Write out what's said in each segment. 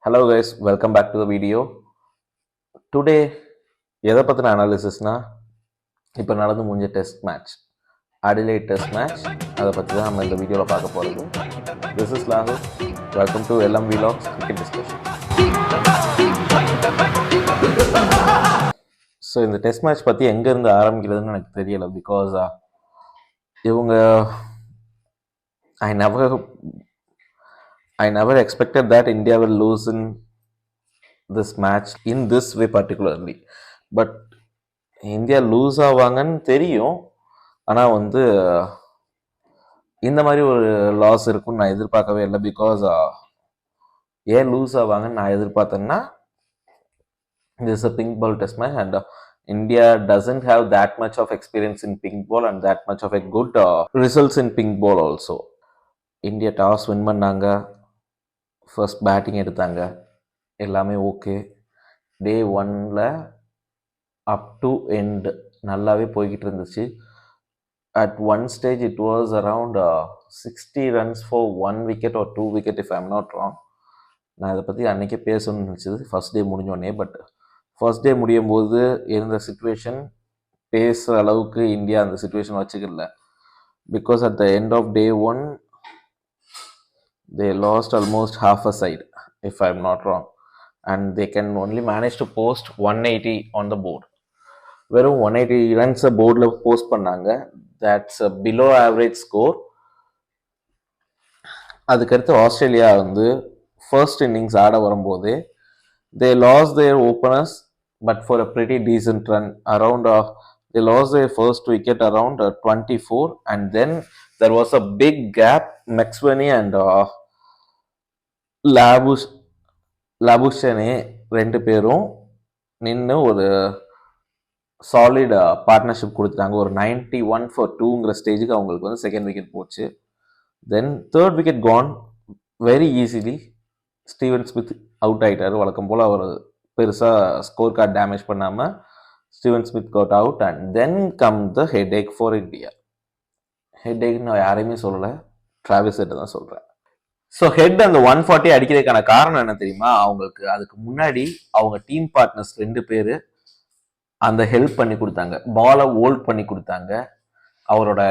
Hello guys, welcome back to the video. Today எதை பற்றின அனாலிசிஸ்னா இப்போ நடந்து முடிஞ்ச test match Adelaide test match அதை பற்றி தான் நம்ம இந்த வீடியோவில் பார்க்க போகிறது. This is log, welcome to LM vlogs cricket discussion. So இந்த டெஸ்ட் மேட்ச் பற்றி எங்கேருந்து ஆரம்பிக்கிறதுன்னு எனக்கு தெரியலை. பிகாஸ் இவங்க I never expected that India will lose in this match in this way particularly. But India lose ஆவாங்கன்னு தெரியும். ஆனால் இந்த மாதிரி ஒரு லாஸ் இருக்குன்னு நான் எதிர்பார்க்கவே இல்லை. பிகாஸ் ஏன் லூஸ் ஆவாங்கன்னு நான் எதிர்பார்த்தேன்னா, this is a pink ball test match and India doesn't have that much of experience in pink ball and that much of a good results in pink ball also. India toss win பண்ணாங்க, first batting எடுத்தாங்க, எல்லாமே okay. டே 1ல் up to end நல்லாவே போய்கிட்டு இருந்துச்சு. At one stage it was around 60 runs for 1 wicket or 2 wicket if I'm not wrong. நான் இதை பற்றி அன்றைக்கே பேசணும்னு நினச்சது ஃபர்ஸ்ட் டே முடிஞ்சோடனே. பட் ஃபர்ஸ்ட் டே முடியும் போது இருந்த சுச்சுவேஷன் பேசுகிற அளவுக்கு இந்தியா அந்த சுச்சுவேஷன் வச்சுக்கல. Because at the end of day 1 they lost almost half a side if I'm not wrong, and they can only manage to post 180 on the board. வெறும் 180 runs போர்டில் post பண்ணாங்க. that's a below average score. அதுக்கடுத்து Australia first innings ஆட வரும்போது they lost their openers but for a pretty decent run around they lost their first wicket around 24, and then there was a big gap. McSweeney and லாபுஷனே ரெண்டு பேரும் நின்று ஒரு solid partnership கொடுத்துட்டாங்க. ஒரு 91 for 2ங்கிற ஸ்டேஜுக்கு அவங்களுக்கு செகண்ட் விக்கெட் போச்சு. Then third wicket gone very easily. Steven Smith out ஆகிட்டார். வழக்கம் போல் அவர் பெருசாக ஸ்கோர் கார்டு டேமேஜ் பண்ணாமல் Steven Smith caught out. And then come the headache for India. ஹெட் ஏக்னு நான் யாரையுமே சொல்லலை, டிராவிஸ் ஹெட்டை தான் சொல்கிறேன். ஸோ ஹெட் அந்த 140 அடிக்கிறதுக்கான காரணம் என்ன தெரியுமா? அவங்களுக்கு அதுக்கு முன்னாடி அவங்க டீம் பார்ட்னர்ஸ் 2 பேர் அந்த ஹெல்ப் பண்ணி கொடுத்தாங்க, பாலை ஹோல்ட் பண்ணி கொடுத்தாங்க, அவரோட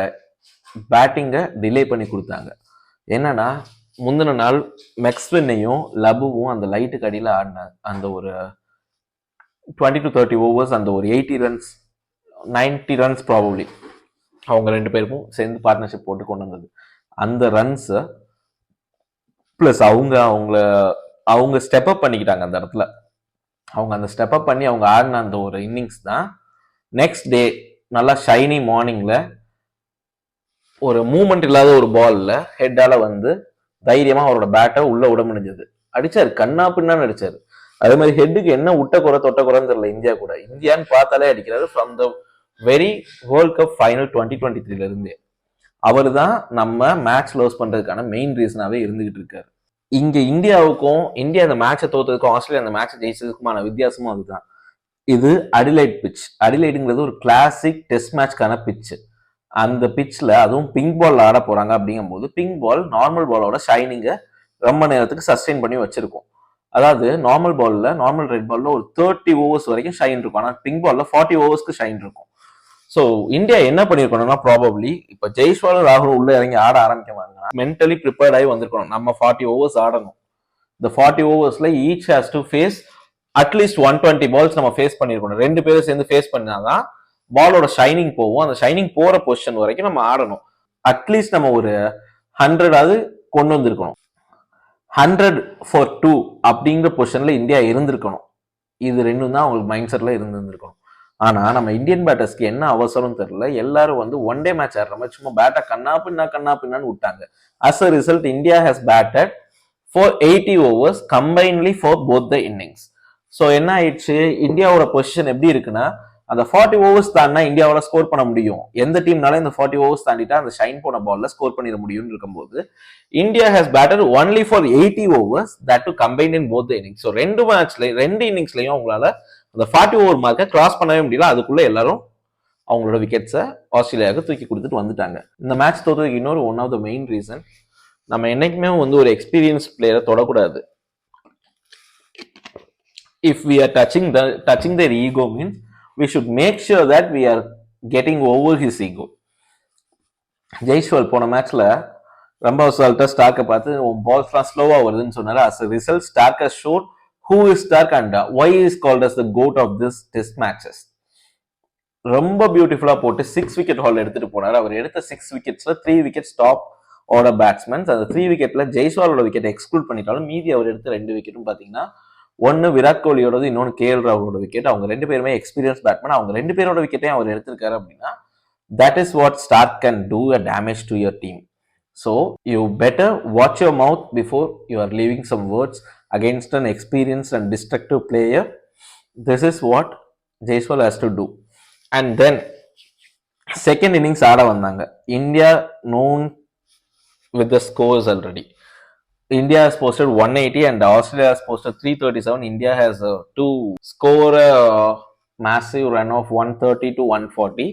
பேட்டிங்கை டிலே பண்ணி கொடுத்தாங்க. என்னன்னா, முந்தின நாள் மெக்ஸ்வென்னையும் லபுவும் அந்த லைட்டுக்கு அடியில் ஆடின அந்த ஒரு 20 to 30 ஓவர்ஸ், அந்த ஒரு 80 runs 90 runs ப்ராபப்ளி அவங்க 2 பேருக்கும் சேர்ந்து பார்ட்னர்ஷிப் போட்டு கொண்டு வந்தது. அந்த ரன்ஸை ப்ளஸ் அவங்க ஸ்டெப் அப் பண்ணிக்கிட்டாங்க அந்த இடத்துல. அவங்க அந்த ஸ்டெப் அப் பண்ணி அவங்க ஆடின அந்த ஒரு இன்னிங்ஸ் தான் நெக்ஸ்ட் டே நல்லா ஷைனி மார்னிங்கில் ஒரு மூமெண்ட் இல்லாத ஒரு பாலில் ஹெட்டால் தைரியமாக அவரோட பேட்டை உள்ளே விட முடிஞ்சது. அடிச்சார், கண்ணா பின்னான்னு அடிச்சார். அதே மாதிரி ஹெட்டுக்கு என்ன விட்ட குறை தொட்ட குறைன்னு தெரியல. இந்தியா கூட இந்தியான்னு பார்த்தாலே அடிக்கிறாரு. From the very world cup final 2023 இருந்தே அவர் தான் நம்ம மேட்ச் லோஸ் பண்றதுக்கான மெயின் ரீசனாவே இருந்துகிட்டு இருக்காரு. இங்க இந்தியா அந்த மேட்சை தோத்ததுக்கும் ஆஸ்திரேலியா அந்த மேட்சை ஜெயிச்சதுக்குமான வித்தியாசமும் அதுதான். இது அடிலைட் பிட்ச். அடிலைட்டுங்கிறது ஒரு கிளாசிக் டெஸ்ட் மேட்ச்க்கான பிட்ச். அந்த பிட்ச்ல அதுவும் பிங்க் பால் ஆட போறாங்க. அப்படிங்கும் போது பிங்க் பால் நார்மல் பாலோட ஷைனிங்கை ரொம்ப நேரத்துக்கு சஸ்டெயின் பண்ணி வச்சிருக்கும். அதாவது நார்மல் ரெட் பால்ல ஒரு 30 ஓவர்ஸ் வரைக்கும் ஷைன் இருக்கும். ஆனால் பிங்க் பால்ல 40 ஓவர்ஸ்க்கு ஷைன் இருக்கும். ஸோ இந்தியா என்ன பண்ணிருக்கணும்னா, ப்ராபப்ளி இப்போ ஜெய்ஸ்வால் ராகுல் உள்ள இறங்கி ஆட ஆரம்பிக்க மென்டலி ப்ரிப்பேர்ட் ஆகி வந்திருக்கணும். நம்ம 40 ஓவர்ஸ் ஆடணும். இந்த 40 ஓவர்ஸ்ல each has to face at least 120 balls நம்ம ஃபேஸ் பண்ணிருக்கணும். 2 பேரும் சேர்ந்து ஃபேஸ் பண்ணாதான் பாலோட ஷைனிங் போகும். அந்த ஷைனிங் போற பொசிஷன் வரைக்கும் நம்ம ஆடணும். அட்லீஸ்ட் நம்ம ஒரு 100 கொண்டு வந்திருக்கணும். 100 for 2 அப்படிங்கிற பொசிஷன்ல இந்தியா இருந்திருக்கணும். இது ரெண்டும் தான் அவங்களுக்கு மைண்ட் செட்ல இருந்திருக்கணும். ஆனா நம்ம இந்தியன் பேட்டர்ஸ்க்கு என்ன அவசரம் தெரியல. எல்லாரும் ஒன் டே மேட்ச் ஆடுற மாதிரி சும்மா பேட்டை கண்ணா பின்னான்னு விட்டாங்க. As a result India has batted for 80 overs combinedly for both the innings. So என்ன ஆயிடுச்சு, இந்தியாவோட பொசிஷன் எப்படி இருக்குன்னா, அந்த 40 overs தாண்டினா இந்தியாவோட ஸ்கோர் பண்ண முடியும். எந்த டீம்னாலும் இந்த 40 overs தாண்டிட்டா அந்த ஷைன் போன பால்ல ஸ்கோர் பண்ணிட முடியும்னு இருக்கும்போது India has batted only for 80 overs that to combine in both the innings. So 2 இன்னிங்ஸ்லயும் அவங்களால அந்த 40 ஓவர் மார்க்கை கிராஸ் பண்ணவே முடியல. அதுக்குள்ள எல்லாரும் அவங்களோட விக்கெட்ஸை ஆஸ்திரேலியாவுக்கு தூக்கி கொடுத்துட்டு வந்துட்டாங்க. இந்த மேட்ச் தோற்றதுக்கு இன்னொரு one of the main reason, நம்ம என்னைக்குமே ஒரு எக்ஸ்பீரியன்ஸ் பிளேயரை தொடக்கூடாது. if we are touching their ego means we should make sure that we are getting over his ego. Jaiswal போன மேட்ச்ல ரொம்ப அசால்ட்டா ஸ்டார்க்கை பார்த்து உன் பால்ஸ்லாம் ஸ்லோவா வருதுன்னு சொன்னாரு. As a result Stark has shown who is Stark and why he is called as the goat of this test matches. ரொம்ப பியூட்டிஃபுல்லா போட்டு 6 விக்கெட் ஹால் எடுத்துட்டு போனாரு. அவர் எடுத்த 6 விக்கெட்ஸ்ல 3 விக்கெட்ஸ் டாப் ஆர்டர் பேட்ஸ்மேன்ஸ். அந்த 3 விக்கெட்ல ஜெய்ஸ்வாலோட விக்கெட் எக்ஸ்க்ளூட் பண்ணிட்டாலும் மீதி அவர் எடுத்த 2 விக்கெட்டும் பாத்தீங்கன்னா ஒன்னு விராட் கோலியோடது, இன்னொன்னு KL ராகுலோட விக்கெட். அவங்க 2 பேருமே எக்ஸ்பீரியன்ஸ் பேட்மேன். அவங்க 2 பேரோட விக்கெட்டையும் அவர் எடுத்திருக்காரு அப்படின்னா that is what Stark can do a damage to your team. So you better watch your mouth before you are leaving some words against an experienced and destructive player. This is what Jaiswal has to do. And then second innings ஆட வந்தாங்க. India known with the scores already. India has posted 180 and Australia has posted 337. India has to score a massive run of 130 to 140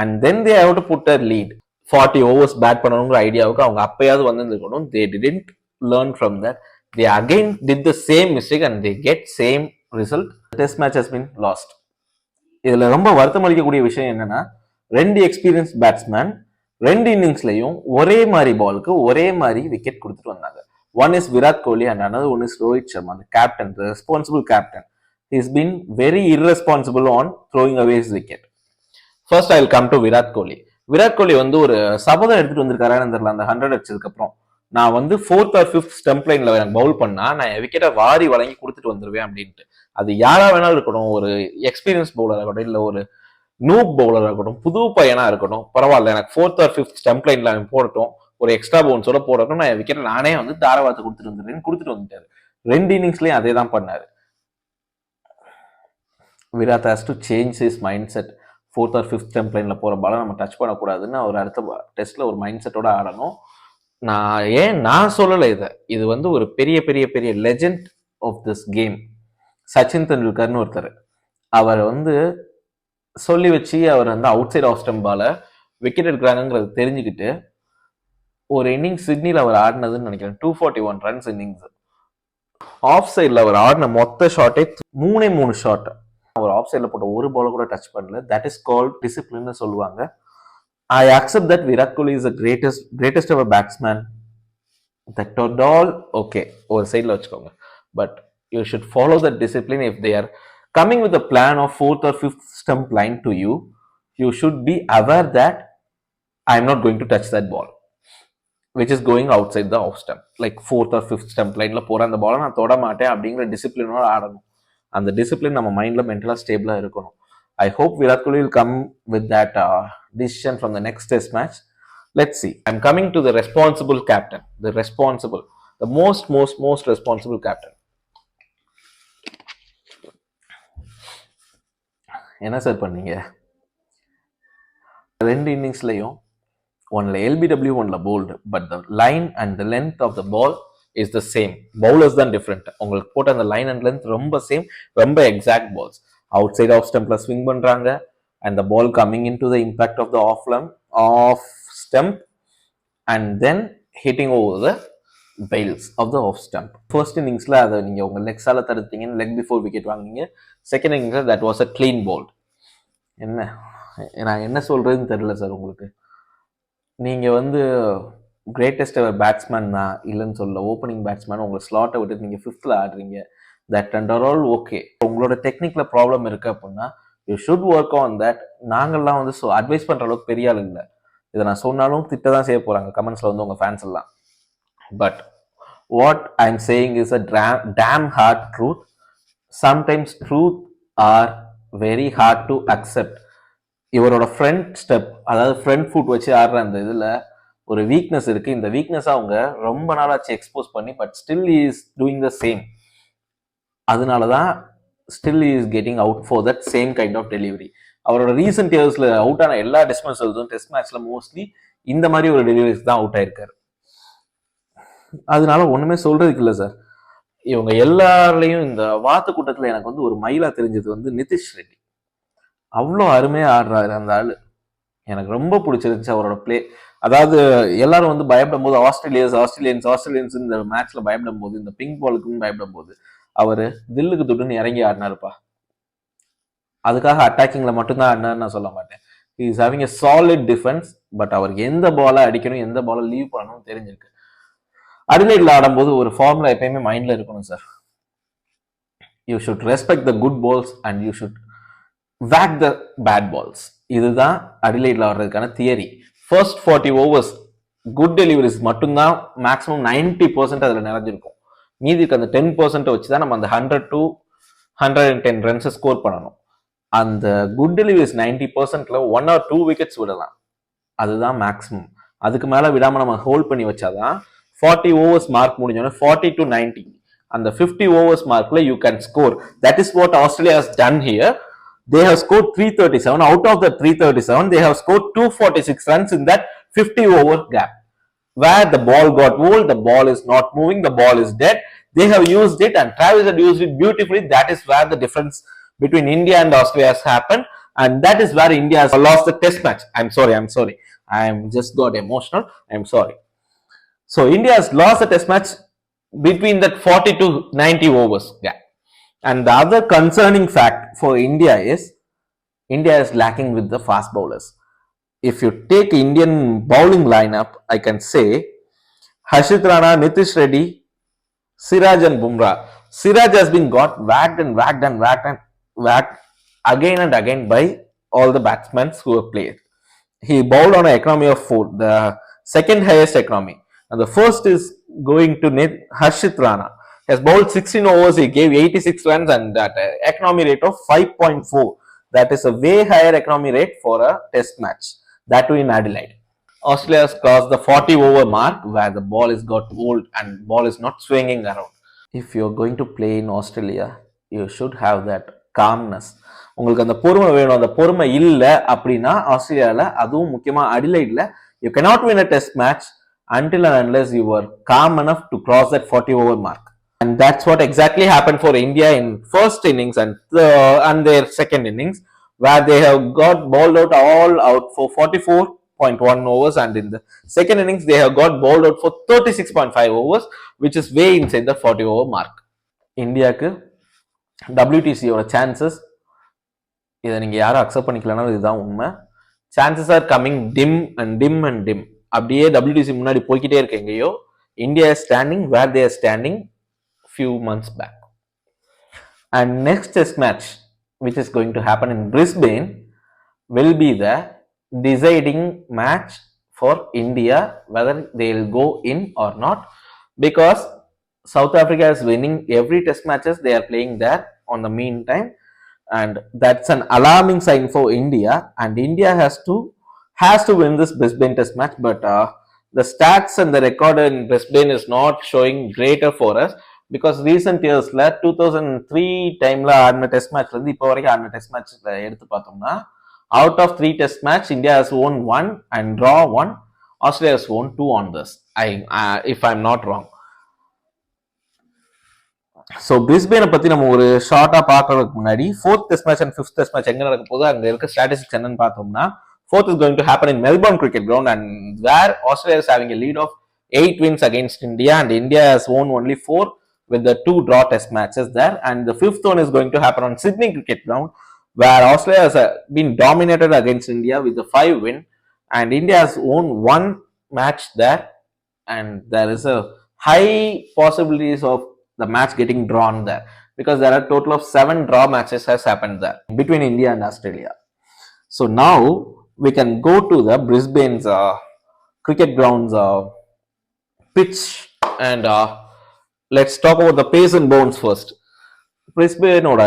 and then they have to put a lead. 40 overs bad பண்ணணுங்கிற ஐடியாவுக்கு அவங்க அப்பயாவது வந்திருக்கணும். They didn't learn from that. They again did the same mistake and they get same result. The test match has been lost. இதுல ரொம்ப வருத்தம் அளிக்கக்கூடிய விஷயம் என்னன்னா, 2 experience batsman 2 இன்னிங்ஸ்லயும் ஒரே மாதிரி பாலுக்கு ஒரே மாதிரி விக்கெட் கொடுத்துட்டு வந்தாங்க. One is Virat Kohli and another one is Rohit Sharma, the captain, the responsible captain. He's been very irresponsible on throwing away his wicket. First I'll come to Virat Kohli. Virat Kohli வந்து ஒரு சபதம் எடுத்துட்டு வந்திருக்காரான்னு தெரியல. அந்த 100 அடிச்சதுக்கு அப்புறம் நான் வந்து 4th or 5th ஸ்டம்ப் லைன்ல எனக்கு பவுல் பண்ணா நான் விக்கெட்டை வாரி வழங்கி கொடுத்துட்டு வந்துருவேன் அப்படின்ட்டு. அது யாரா வேணாலும் இருக்கணும், ஒரு எக்ஸ்பீரியன்ஸ் பவுலரா இருக்கட்டும், இல்ல ஒரு நூப் பவுலரா இருக்கட்டும், புது பையனா இருக்கட்டும், பரவாயில்ல எனக்கு 4th or 5th ஸ்டம்ப் லைன்ல போடட்டும், ஒரு எக்ஸ்ட்ரா பவுன்ஸோட போடட்டும், நான் விக்கெட்டை நானே வந்து தாராவாத்து கொடுத்துட்டு வந்துடுறேன்னு கொடுத்துட்டு வந்துட்டாரு. 2 இன்னிங்ஸ்லயும் அதே தான் பண்ணாரு. Virat has to change his mind set. 4th or 5th stump லைன்ல போற பால நம்ம டச் பண்ணக்கூடாதுன்னு அவர் அடுத்த டெஸ்ட்ல ஒரு மைண்ட் செட்டோட ஆடணும். நான் சொல்லலை இது வந்து ஒரு பெரிய பெரிய பெரிய legend of this game Sachin தெண்டுல்கர்னு ஒருத்தர், அவர் வந்து சொல்லி வச்சு அவர் வந்து அவுட் சைட் ஆஃப் ஸ்டம்ப் பால விக்கெட் எடுக்கிறாங்கிறது தெரிஞ்சுக்கிட்டு ஒரு இன்னிங்ஸ் சிட்னியில் அவர் ஆடினதுன்னு நினைக்கிறேன் 241 ரன்ஸ் இன்னிங்ஸ். ஆஃப் சைட்ல அவர் ஆடின மொத்த ஷாட்டே 3 ஷாட். அவர் ஆஃப் சைட்ல போட்ட ஒரு பால கூட டச் பண்ணல. தட் இஸ் கால்ட் டிசிப்ளின்னு சொல்லுவாங்க. I accept that Virat Kohli is the greatest ever batsman. That all okay, ஒரு சைட்ல வச்சுக்கோங்க. But you should follow that discipline. If they are coming with a plan of 4th or 5th stump line to you, you should be aware that I am not going to touch that ball, which is going outside the off stump. Like 4th or 5th stump lineல போற அந்த பாலை நான் தொட மாட்டேன் அப்படிங்கிற டிசிப்ளினோட ஆடணும். அந்த discipline நம்ம மைண்ட்ல மென்டலா ஸ்டேபிளா இருக்கணும். I hope Virat Kohli will come with that decision from the next test match. Let's see. I'm coming to the responsible captain. The most responsible captain. என்ன சார் பண்ணீங்க? 2 இன்னிங்ஸ்லயும் ஒன்ல LBW ஒன்ல bowled, but the line and the length of the ball is the same. Bowlers தான் different. உங்களுக்கு போட்ட அந்த line and length ரொம்ப சேம், ரொம்ப exact balls. Outside off stump swing பண்றாங்க and the ball coming into the impact of the off stump and then hitting over the bails of the off stump. First inningsல அதை நீங்க உங்க லெக்ஸால தடுத்தீங்க, leg before wicket வாங்குனீங்க. Second இன்னிங்ஸ்ல that was a clean ball. நான் என்ன சொல்றதுன்னு தெரியல சார் உங்களுக்கு. நீங்க வந்து கிரேட்டஸ்ட் எவர் பேட்ஸ்மேன் தான் இல்லைன்னு சொல்ல, ஓப்பனிங் பேட்ஸ்மேன் உங்களை ஸ்லாட்டை விட்டு நீங்க 5th ஆடுறீங்க. That and are all okay. உங்களோட டெக்னிக்ல ப்ராப்ளம் இருக்கு அப்படின்னா you should work on that. நாங்கள்லாம் வந்து அட்வைஸ் பண்ற அளவுக்கு பெரிய ஆள் இல்லை. இதை நான் சொன்னாலும் திட்ட தான் செய்ய போறாங்க கமெண்ட்ஸ்ல வந்து உங்க ஃபேன்ஸ் எல்லாம். But what I am saying is a damn hard truth. Sometimes truth are very hard to accept. இவரோட ஃப்ரண்ட் ஸ்டெப், அதாவது ஃப்ரண்ட் ஃபுட் வச்சு ஆடுற அந்த இதுல ஒரு வீக்னஸ் இருக்கு. இந்த வீக்னஸ் அவங்க ரொம்ப நாளாச்சு எக்ஸ்போஸ் பண்ணி, but still is doing the same. அதனாலதான் still is getting out for that same kind of delivery. அவரோட ரீசெண்ட் இயர்ஸ்ல அவுட் ஆன எல்லா டிஸ்மிசல்ஸும் டெஸ்ட் மேட்ச்ல மோஸ்ட்லி இந்த மாதிரி ஒரு டெலிவரிஸ் தான் அவுட் ஆயிருக்காரு. அதனால ஒண்ணுமே சொல்றதுக்கு இல்லை சார். இவங்க எல்லாரையும் இந்த வாத்து கூட்டத்துல எனக்கு வந்து ஒரு மயிலா தெரிஞ்சது வந்து நிதிஷ் ரெட்டி. அவ்வளோ அருமையா ஆடுறாரு அந்த ஆளு. எனக்கு ரொம்ப பிடிச்சிருந்துச்சு அவரோட பிளே. அதாவது எல்லாரும் வந்து பயப்படும் போது ஆஸ்திரேலியன்ஸ் இந்த மேட்ச்ல பயப்படும் போது, இந்த பிங்க் பாலுக்குன்னு பயப்படும் போது, அவரு தில்லுக்கு துட்டுன்னு இறங்கி ஆடினாருப்பா. அதுக்காக அட்டாக்கிங்ல மட்டும்தான் ஆடினார் நான் சொல்ல மாட்டேன். He is having a solid defence. But அவருக்கு எந்த பாலை அடிக்கணும், எந்த பாலை லீவ் பண்ணணும் தெரிஞ்சிருக்கு. அடிலைட்ல ஆடும்போது ஒரு ஃபார்முலா எப்பயுமே மைண்ட்ல இருக்கணும் sir. You should respect the good balls and you should whack the bad balls. இதுதான் அடிலைட்ல ஆடுறதுக்கான theory. First 40 overs good deliveries மட்டும்தான் மேக்ஸிமம் 90% அதில் நிறைஞ்சிருக்கும். மீதிக்கு அந்த 10% வச்சு தான் நம்ம அந்த 100 to 110 ரன்ஸ் ஸ்கோர் பண்ணணும். அந்த குட் டெலிவரிஸ் 90%ல 1 or 2 விக்கெட்ஸ் விடலாம். அதுதான் மேக்ஸிமம். அதுக்கு மேல விடாம நம்ம ஹோல்ட் பண்ணி வச்சாதான் 40 ஓவர்ஸ் மார்க் முடிஞ்சோன்னா 40 to 90 அந்த 50 ஓவர்ஸ் மார்க்ல you can score. That is what Australia has done here. They have scored 337. Out of the 337, they have scored 246 runs in that 50 over gap. Where the ball got old, the ball is not moving, the ball is dead. They have used it and Travis had used it beautifully. That is where the difference between India and Australia has happened. And that is where India has lost the test match. I'm sorry. I just got emotional. I'm sorry. So India has lost the test match between that 40 to 90 overs gap. And the other concerning fact for India is lacking with the fast bowlers. If you take Indian bowling lineup, I can say Harshit Rana, Nitish Reddy, Siraj and Bumrah. Siraj has been got whacked again and again by all the batsmen who have played. He bowled on an economy of 4, the second highest economy. And the first is going to Harshit Rana. He has bowled 16 overs, he gave 86 runs and that economy rate of 5.4. That is a way higher economy rate for a test match. That too in Adelaide. Australia has crossed the 40 over mark where the ball is got old and ball is not swinging around. If you are going to play in Australia, you should have that calmness. உங்களுக்கு அந்த பொறுமை வேணும். அந்த பொறுமை இல்லை அப்படின்னா ஆஸ்திரேலியாவில், அதுவும் முக்கியமா அடிலைட்ல, you cannot win a test match until and unless you were calm enough to cross that 40 over mark. And that's what exactly happened for India in first innings and their second innings, where they have got bowled out all out for 44.1 overs, and in the second innings they have got bowled out for 36.5 overs, which is way inside the 40 over mark. இந்தியாவுக்கு WTCயோட chances, இதை நீங்க யாரும் accept பண்ணிக்கலன்னா இதுதான் உண்மை. Chances are coming dim and dim. அப்படியே WTC முன்னாடி போய்கிட்டே இருக்கு எங்கேயோ. India is standing where they are standing few months back. And next test match which is going to happen in Brisbane will be the deciding match for India whether they will go in or not, because South Africa is winning every test matches they are playing there on the meantime, and that's an alarming sign for India. And India has to win this Brisbane test match, but the stats and the record in Brisbane is not showing greater for us, because recent yearsல 2003 டைம்ல ஆடின test மேட்ச்ல இருந்து இப்போ வரைக்கும் ஆடின test மேட்ச்ல எடுத்து பார்த்தோம்னா, out of 3 test match India has won 1 and draw 1. Australia has won 2 on this, if I'm not wrong. So Brisbane பத்தி நம்ம ஒரு ஷார்ட்டா பார்க்கறதுக்கு முன்னாடி 4th test match and 5th test match எங்க நடக்க போகுது, அங்க இருக்க ஸ்டாட்டிஸ்டிக்ஸ் என்னன்னு பார்த்தோம்னா, 4th is going to happen in Melbourne Cricket Ground, and where Australia is having a lead of 8 wins against India, and India has won only 4 with the 2 draw test matches there. And the 5th one is going to happen on Sydney Cricket Ground, where Australia has been dominated against India with the 5 win, and India has won 1 match there, and there is a high possibilities of the match getting drawn there, because there are a total of 7 draw matches has happened there between India and Australia. So now we can go to the Brisbane's cricket grounds pitch, and let's talk about the pace and bounce first. Brisbaneோட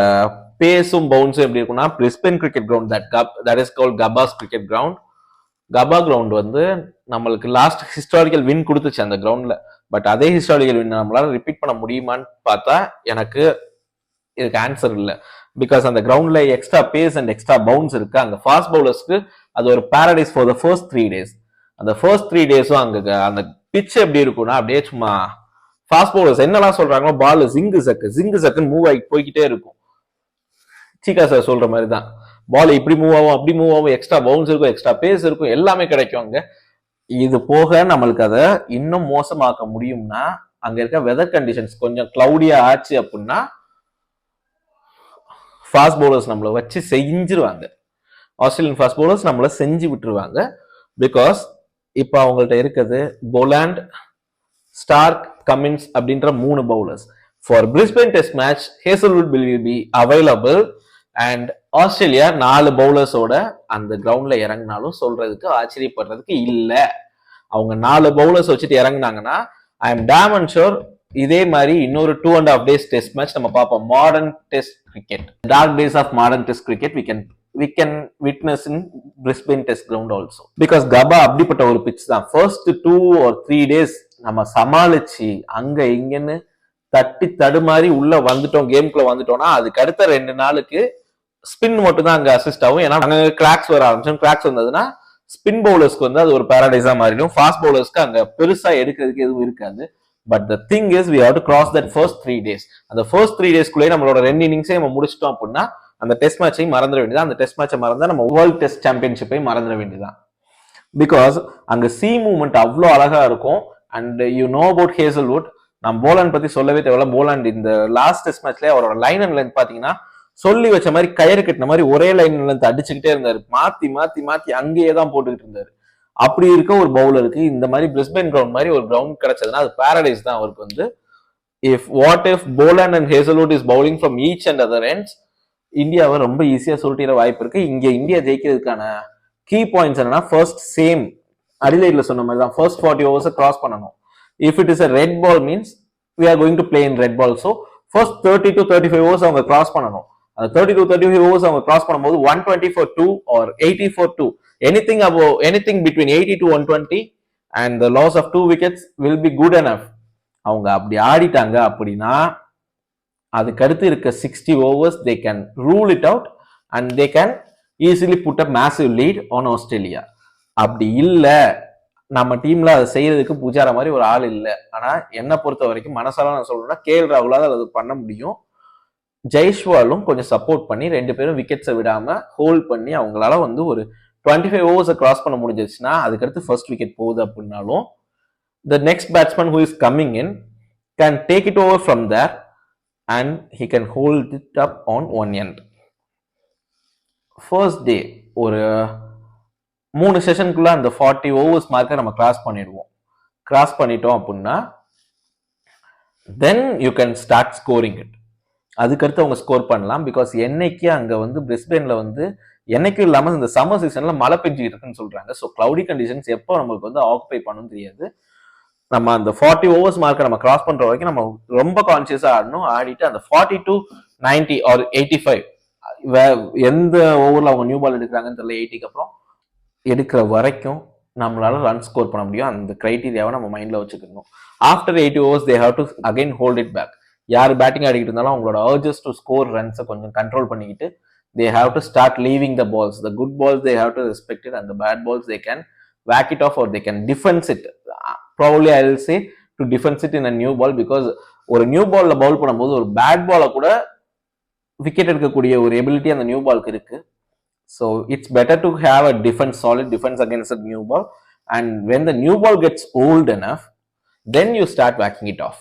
பேஸும் பவுன்ஸும் எப்படி இருக்குன்னா, Brisbane cricket ground that is called Gabba's cricket ground. Gabba ground வந்து நம்மளுக்கு last historical win கொடுத்துச்சு அந்த கிரவுண்ட்ல. But அதே historical win நம்மளால repeat பண்ண முடியுமான்னு பார்த்தா எனக்கு இதுக்கு ஆன்சர் இல்லை. பிகாஸ் அந்த கிரவுண்ட்ல extra pace and extra bounce இருக்கு. அங்க ஃபாஸ்ட் பவுலர்ஸ்க்கு அது ஒரு paradise for the first 3 days. அந்த ஃபர்ஸ்ட் 3 days அங்க அந்த பிட்ச் எப்படி இருக்கும்னா, அப்படியே சும்மா ஃபாஸ்ட் பவுலர்ஸ் என்னெல்லாம் சொல்றாங்களோ, பால் ஜிங்கு சக்குன்னு மூவ் ஆகி போய்கிட்டே இருக்கும். சீக்கா சார் சொல்ற மாதிரி தான், பால் இப்படி மூவ் ஆகும், அப்படி மூவ் ஆகும், எக்ஸ்ட்ரா பவுன்ஸ் இருக்கும், எக்ஸ்ட்ரா பேஸ் இருக்கும், எல்லாமே கிடைக்கும் அங்க. இது போக நம்மளுக்கு அதை இன்னும் மோசமாக்க முடியும்னா, அங்க இருக்க வெதர் கண்டிஷன்ஸ் கொஞ்சம் கிளவுடியா ஆச்சு அப்படின்னா ஃபாஸ்ட் பவுலர்ஸ் நம்மளை வச்சு செஞ்சிருவாங்க. ஆஸ்திரேலியன் ஃபாஸ்ட் பவுலர்ஸ் நம்மளை செஞ்சு விட்டுருவாங்க. பிகாஸ் இப்போ அவங்கள்ட்ட இருக்கிறது போலாண்ட், ஸ்டார்க், கமின்ஸ் அப்படின்ற 3 bowlers. For Brisbane test match Hazlewood will be available and Australia 4 பவுலர்ஸோட அந்த கிரவுண்ட்ல இறங்கினாலும் சொல்றதுக்கு ஆச்சரியப்படுறதுக்கு இல்லை. அவங்க 4 பவுலர்ஸ் வச்சுட்டு இறங்கினாங்கன்னா I am damn and sure இதே மாதிரி இன்னொரு 2.5 days டெஸ்ட் மேட்ச் நம்ம பார்ப்போம். Modern test cricket, dark days of modern test cricket we can witness in Brisbane Test Ground also. Because Gabba அப்படிப்பட்ட ஒரு பிட்ச் தான். ஃபர்ஸ்ட் 2 or 3 days நம்ம சமாளிச்சு அங்க இங்கன்னு தட்டி தடுமாறி உள்ள வந்துட்டோம், கேம்குள்ள வந்துட்டோம்னா அதுக்கு அடுத்த 2 நாளுக்கு ஸ்பின் மட்டும் தான் அங்க அசிஸ்ட் ஆகும். ஏன்னா அங்க கிராக்ஸ் வர ஆரம்பிச்சோம். கிராக்ஸ் வந்ததுன்னா ஸ்பின் பவுலர்ஸ்க்கு வந்து அது ஒரு பேரடைஸா மாறிடும். ஃபாஸ்ட் பவுலர்ஸ்க்கு அங்க பெருசா எடுக்கிறதுக்கு எதுவும் இருக்காது. But the thing is we have to cross that first 3 days. அந்த ஃபர்ஸ்ட் 3 daysக்குள்ளே நம்மளோட 2 இன்னிங்ஸே நம்ம முடிச்சிட்டோம் அப்படின்னா அந்த டெஸ்ட் மேட்சையும் மறந்துட வேண்டியதான். அந்த டெஸ்ட் மேட்சை மறந்தா நம்ம வேர்ல்ட் டெஸ்ட் சாம்பியன்ஷிப்பையும் மறந்துட வேண்டியதான். பிகாஸ் அங்க சி மூவ்மெண்ட் அவ்வளோ அழகா இருக்கும். And you know about Hazlewood. நான் போலாண்ட் பத்தி சொல்லவே தேவையில்ல. போலாண்ட் இந்த லாஸ்ட் டெஸ்ட் மேட்ச்ல அவரோட லைன் அண்ட் லென்த் பாத்தீங்கன்னா சொல்லி வச்ச மாதிரி கயிறு கட்டின மாதிரி ஒரே லைன் லென்த் அடிச்சுக்கிட்டே இருந்தாரு. மாத்தி மாத்தி மாத்தி அங்கேயே தான் போட்டுக்கிட்டு இருந்தாரு. அப்படி இருக்க ஒரு பவுலருக்கு இந்த மாதிரி பிரிஸ்பேன் கிரவுண்ட் மாதிரி ஒரு கிரவுண்ட் கிடைச்சதுன்னா அது பாரடைஸ் தான் அவருக்கு வந்து. If Boland and Hazlewood is bowling from each and other ends, இந்தியாவை ரொம்ப ஈஸியா சொல்லிட்டு வாய்ப்பு இருக்கு. இங்க இந்தியா ஜெயிக்கிறதுக்கான கீ பாயிண்ட்ஸ் என்னன்னா, ஃபர்ஸ்ட் சேம் அடிலைட்ல சொன்ன மாதிரி தான் ஃபர்ஸ்ட் 40 overs கிராஸ் பண்ணணும். If it is a red ball means we are going to play in red ball. So first 30 to 35 overs அவங்க கிராஸ் பண்ணணும். அந்த 30 to 35 overs அவங்க கிராஸ் பண்ணும்போது 120 for 2 or 80 for 2, anything between 80 to 120 and the loss of 2 wickets will be good enough. அவங்க அப்படி ஆடிட்டாங்க அப்படின்னா அதுக்கு அடுத்து இருக்க 60 overs they can rule it out and they can easily put a massive lead on Australia. அப்படி இல்லை, நம்ம டீம்ல அதை செய்யறதுக்கு புஜாரா மாதிரி ஒரு ஆள் இல்லை. ஆனா என்ன பொறுத்த வரைக்கும் மனசால நான் சொல்றேன்னா கேஎல் ராகுலால அது பண்ண முடியும். ஜெய்ஸ்வாலும் கொஞ்சம் சப்போர்ட் பண்ணி 2 பேரும் விக்கெட்ஸை விடாம ஹோல்ட் பண்ணி அவங்களால வந்து ஒரு 25 overs கிராஸ் பண்ண முடிஞ்சிருச்சுன்னா அதுக்கடுத்து ஃபர்ஸ்ட் விக்கெட் போகுது அப்படின்னாலும் the next batsman who is coming in can take it over from there and he can hold it up on one end. First day ஒரு 3 செஷனுக்குள்ள அந்த 40 overs மார்க்கை நம்ம கிராஸ் பண்ணிடுவோம். கிராஸ் பண்ணிட்டோம் அப்படின்னா then you can start scoring it. அதுக்கடுத்து அவங்க score பண்ணலாம். பிகாஸ் என்னைக்கு அங்க வந்து பிரிஸ்பேன்ல வந்து என்னைக்கும் இல்லாமல் இந்த சம்மர் சீசன்ல மழை பெஞ்சிட்டு இருக்குன்னு சொல்றாங்க. ஸோ கிளவுடி கண்டிஷன்ஸ் எப்போ நமக்கு வந்து ஆக்குபை பண்ணணும் தெரியாது. நம்ம அந்த 40 overs மார்க்கை நம்ம கிராஸ் பண்ற வரைக்கும் நம்ம ரொம்ப கான்சியஸா ஆடணும். ஆடிட்டு அந்த 40 to 90 or 85 எந்த ஓவர்ல அவங்க நியூ பால் எடுக்கிறாங்கன்னு தெரியல, 80க்கு அப்புறம் எடுக்கிற வரைக்கும் நம்மளால ரன் ஸ்கோர் பண்ண முடியும். அந்த கிரைட்டீரியாவை நம்ம மைண்ட்ல வச்சுக்கணும். After 80 overs they have to again hold it back. யார் பேட்டிங் ஆடிக்கிட்டு இருந்தாலும் அவங்களோட urges to score runs கொஞ்சம் கண்ட்ரோல் பண்ணிக்கிட்டு they have to start leaving the balls. The good balls they have to respect it and the bad balls they can whack it off or they can defense it. Probably I will say to defense it in a new ball because ஒரு new பால்ல பவுல் பண்ணும்போது ஒரு bad பாலை கூட wicket எடுக்கக்கூடிய ஒரு ability அந்த new பாலுக்கு இருக்கு. So it's better to have a defense, solid defense against a new ball, and when the new ball gets old enough then you start whacking it off.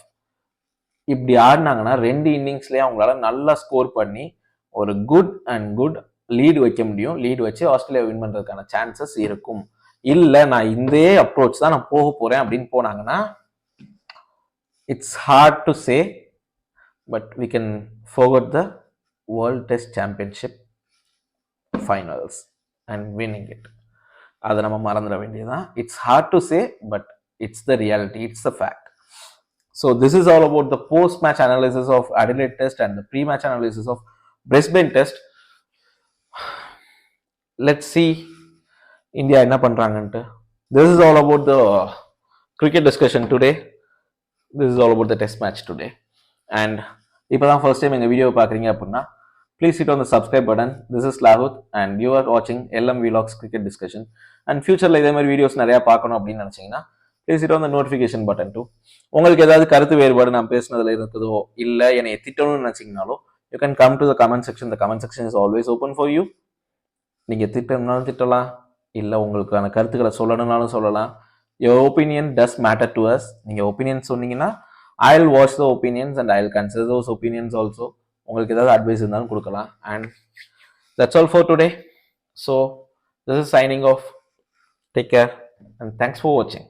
இப்படி ஆடினாங்கன்னா 2 இன்னிங்ஸ்லயே அவங்களால நல்லா ஸ்கோர் பண்ணி ஒரு குட் லீடு வைக்க முடியும். Lead வச்சு Australia win பண்றதுக்கான chances இருக்கும். இல்ல நான் இந்த அப்ரோச் தான் நான் போக போறேன் அப்படின்னு போனாங்கன்னா it's hard to say but we can forget the world test championship finals and winning it. அதை நம்ம மறந்துட வேண்டியதுதான். It's hard to say but it's the reality, it's the fact. So this is all about the post-match analysis of Adelaide Test and the pre-match analysis of Brisbane Test. Let's see India enna பண்றாங்கன்னு. This is all about the cricket discussion today. This is all about the test match today. And இப்போதான் first time எங்க video பார்க்குறீங்க அப்படின்னா please hit on the subscribe button. This is Lahut and you are watching LM Vlogs Cricket Discussion. And futureல இதே மாதிரி videos நிறைய பார்க்கணும் அப்படின்னு நினைச்சீங்கன்னா please hit on the notification button too. உங்களுக்கு ஏதாவது கருத்து வேறுபாடு நான் பேசுனதுல இருக்குதோ இல்லை என்னை திட்டணும்னு நினைச்சீங்கனாலும் you can come to the comment section. The comment section is always open for you. நீங்க திட்டணும்னாலும் திட்டலாம், இல்லை உங்களுக்கான கருத்துக்களை சொல்லணும்னாலும் சொல்லலாம். Your opinion does matter to us. நீங்க ஒப்பீனியன் சொன்னீங்கன்னா I'll watch the opinions and I'll consider those opinions also. உங்களுக்கு ஏதாவது advice இருந்தாலும் கொடுக்கலாம். And that's all for today. So this is signing off. Take care and thanks for வாட்சிங்.